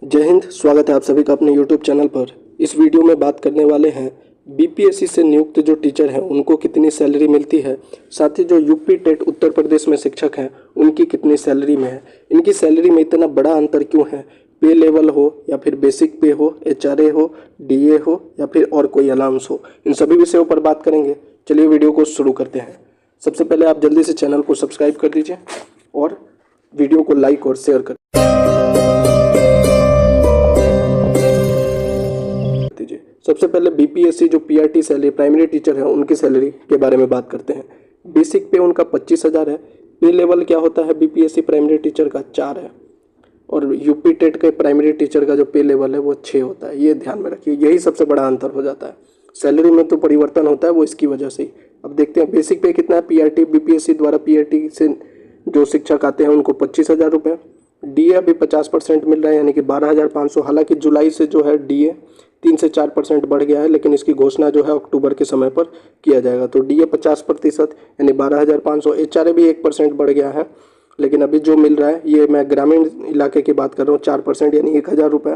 जय हिंद। स्वागत है आप सभी का अपने YouTube चैनल पर। इस वीडियो में बात करने वाले हैं बीपीएससी से नियुक्त जो टीचर हैं उनको कितनी सैलरी मिलती है, साथ ही जो यूपी टेट उत्तर प्रदेश में शिक्षक हैं उनकी कितनी सैलरी में है, इनकी सैलरी में इतना बड़ा अंतर क्यों है, पे लेवल हो या फिर बेसिक पे हो, एचआरए हो, डीए हो या फिर और कोई अलाउंस हो, इन सभी विषयों पर बात करेंगे। चलिए वीडियो को शुरू करते हैं। सबसे पहले आप जल्दी से चैनल को सब्सक्राइब कर दीजिए और वीडियो को लाइक और शेयर कर दीजिए। सबसे पहले बीपीएससी जो पीआरटी सैलरी प्राइमरी टीचर है उनकी सैलरी के बारे में बात करते हैं। बेसिक पे उनका 25,000 है। पे लेवल क्या होता है बीपीएससी प्राइमरी टीचर का 4 है और यूपी टेट के प्राइमरी टीचर का जो पे लेवल है वो 6 होता है। ये ध्यान में रखिए, यही सबसे बड़ा अंतर हो जाता है। सैलरी में तो परिवर्तन होता है वो इसकी वजह से ही। अब देखते हैं बेसिक पे कितना है। पीआरटी बीपीएससी द्वारा पीआरटी से जो शिक्षक आते हैं उनको 25,000 रुपये। डीए अभी 50% मिल रहा है यानी कि 12,500। हालांकि जुलाई से जो है डीए 3 से 4% बढ़ गया है, लेकिन इसकी घोषणा जो है अक्टूबर के समय पर किया जाएगा। तो डीए 50% यानी 12,500। एचआरए भी 1% बढ़ गया है, लेकिन अभी जो मिल रहा है ये मैं ग्रामीण इलाके की बात कर रहा हूँ 4% यानी 1,000 रुपये।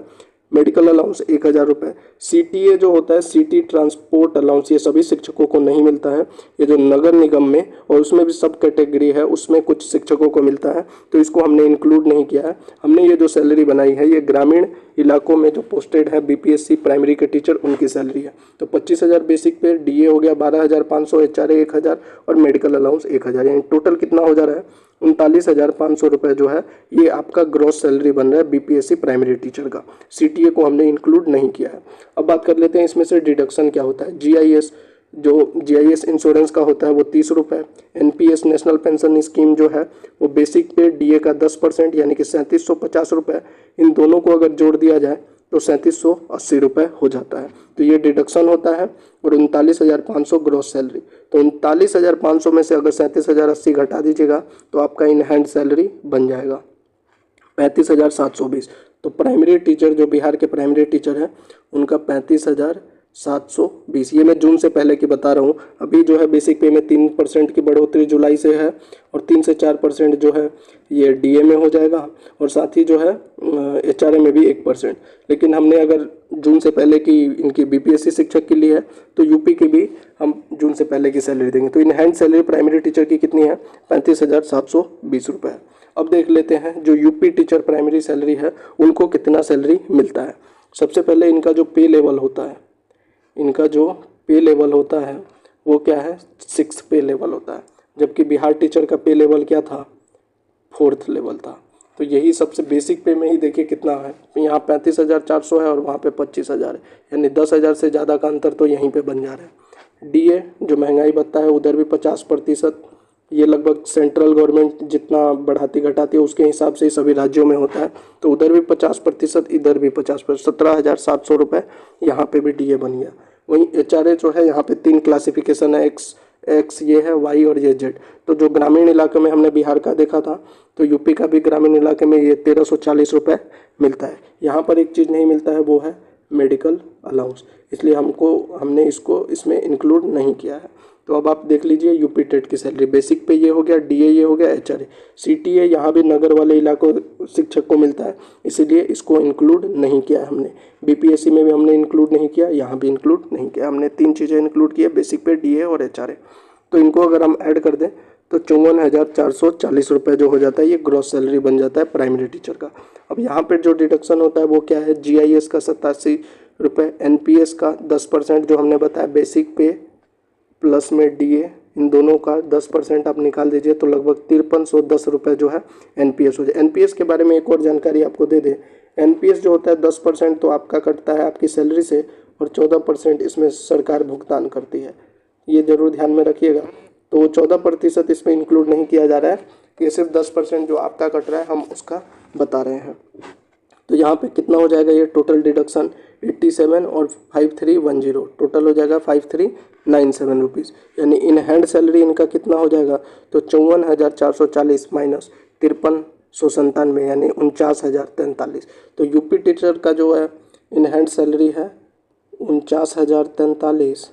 मेडिकल अलाउंस 1,000 रुपये। सीटीए जो होता है सिटी ट्रांसपोर्ट अलाउंस, ये सभी शिक्षकों को नहीं मिलता है। ये जो नगर निगम में और उसमें भी सब कैटेगरी है उसमें कुछ शिक्षकों को मिलता है, तो इसको हमने इंक्लूड नहीं किया है। हमने ये जो सैलरी बनाई है ये ग्रामीण इलाकों में जो पोस्टेड है बीपीएससी प्राइमरी के टीचर उनकी सैलरी है। तो 25,000 बेसिक पे, डीए हो गया 12,500, एचआरए 1,000 और मेडिकल अलाउंस 1,000, यानी टोटल कितना हो जा रहा है 39,500 रुपये जो है ये आपका ग्रॉस सैलरी बन रहा है बीपीएससी प्राइमरी टीचर का। सीटीए को हमने इंक्लूड नहीं किया है। अब बात कर लेते हैं इसमें से डिडक्शन क्या होता है। जीआईएस जो जीआईएस इंश्योरेंस का होता है वो 30 रुपये। एनपीएस नेशनल पेंशन स्कीम जो है वो बेसिक पे डीए का 10% यानी कि 3750 रुपये। इन दोनों को अगर जोड़ दिया जाए तो 3780 रुपये हो जाता है। तो ये डिडक्शन होता है और 39,500 ग्रॉस सैलरी। तो 39,500 में से अगर 37,080 घटा दीजिएगा तो आपका इन हैंड सैलरी बन जाएगा 35,720। तो प्राइमरी टीचर जो बिहार के प्राइमरी टीचर हैं उनका 35,720। ये मैं जून से पहले की बता रहा हूँ। अभी जो है बेसिक पे में 3% की बढ़ोतरी जुलाई से है और 3 से 4% जो है ये डीए में हो जाएगा और साथ ही जो है एचआरए में भी 1%। लेकिन हमने अगर जून से पहले की इनकी बीपीएससी शिक्षक के लिए है तो यूपी की भी हम जून से पहले की सैलरी देंगे। तो in hand salary primary teacher की कितनी है 35,720 रुपये। अब देख लेते हैं जो यूपी टीचर प्राइमरी सैलरी है उनको कितना सैलरी मिलता है। सबसे पहले इनका जो पे लेवल होता है, इनका जो पे लेवल होता है वो क्या है 6 पे लेवल होता है, जबकि बिहार टीचर का पे लेवल क्या था 4th लेवल था। तो यही सबसे बेसिक पे में ही देखिए कितना है, यहाँ 35,400 है और वहाँ पे 25,000 है, यानी 10,000 से ज़्यादा का अंतर तो यहीं पे बन जा रहा है। डीए जो महंगाई भत्ता है उधर भी 50%। ये लगभग सेंट्रल गवर्नमेंट जितना बढ़ाती घटाती है उसके हिसाब से सभी राज्यों में होता है, तो उधर भी 50%, इधर भी 50%, 17,700 रुपये यहाँ पे भी डीए बन गया। वहीं एचआरए जो है यहाँ पे 3 क्लासिफिकेशन है, एक्स ये है, वाई और ये जेड। तो जो ग्रामीण इलाके में हमने बिहार का देखा था तो यूपी का भी ग्रामीण इलाके में ये 1,340 रुपये मिलता है। यहाँ पर एक चीज़ नहीं मिलता है वो है मेडिकल अलाउंस, इसलिए हमने इसको इसमें इंक्लूड नहीं किया है। तो अब आप देख लीजिए यूपी टेट की सैलरी बेसिक पे ये हो गया, डीए ये हो गया, एचआरए। सीटीए यहाँ भी नगर वाले इलाकों शिक्षक को मिलता है, इसीलिए इसको इंक्लूड नहीं किया हमने। बीपीएससी में भी हमने इंक्लूड नहीं किया, यहाँ भी इंक्लूड नहीं किया। हमने 3 चीज़ें इंक्लूड की है, बेसिक पे, डीए और एचआरए। तो इनको अगर हम ऐड कर दें तो 54,440 रुपये जो हो जाता है ये ग्रॉस सैलरी बन जाता है प्राइमरी टीचर का। अब यहाँ पर जो डिडक्शन होता है वो क्या है, जीआईएस का 87 रुपये, एनपीएस का 10% जो हमने बताया, बेसिक पे प्लस में डीए, इन दोनों का 10% आप निकाल दीजिए तो लगभग 5310 रुपये जो है एनपीएस हो जाए। एनपीएस के बारे में एक और जानकारी आपको दे दें, एनपीएस जो होता है 10% तो आपका कटता है आपकी सैलरी से और 14% इसमें सरकार भुगतान करती है, ये ज़रूर ध्यान में रखिएगा। तो 14% इसमें इंक्लूड नहीं किया जा रहा है, ये सिर्फ 10% जो आपका कट रहा है हम उसका बता रहे हैं। तो यहाँ पे कितना हो जाएगा ये टोटल डिडक्शन 87 और 5310, टोटल हो जाएगा 5397 रुपीज़। यानी इन हैंड सैलरी इनका कितना हो जाएगा तो 54,440 माइनस 5397 यानी 49,043। तो यूपी टीचर का जो है इन हैंड सैलरी है 49,043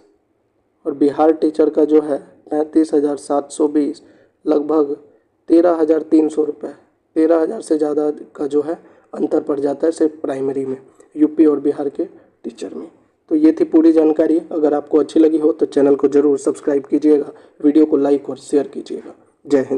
और बिहार टीचर का जो है 35,720, लगभग 13,300 रुपये, 13,000 से ज़्यादा का जो है अंतर पड़ जाता है सिर्फ प्राइमरी में, यूपी और बिहार के टीचर में। तो ये थी पूरी जानकारी। अगर आपको अच्छी लगी हो तो चैनल को ज़रूर सब्सक्राइब कीजिएगा, वीडियो को लाइक और शेयर कीजिएगा। जय हिंद।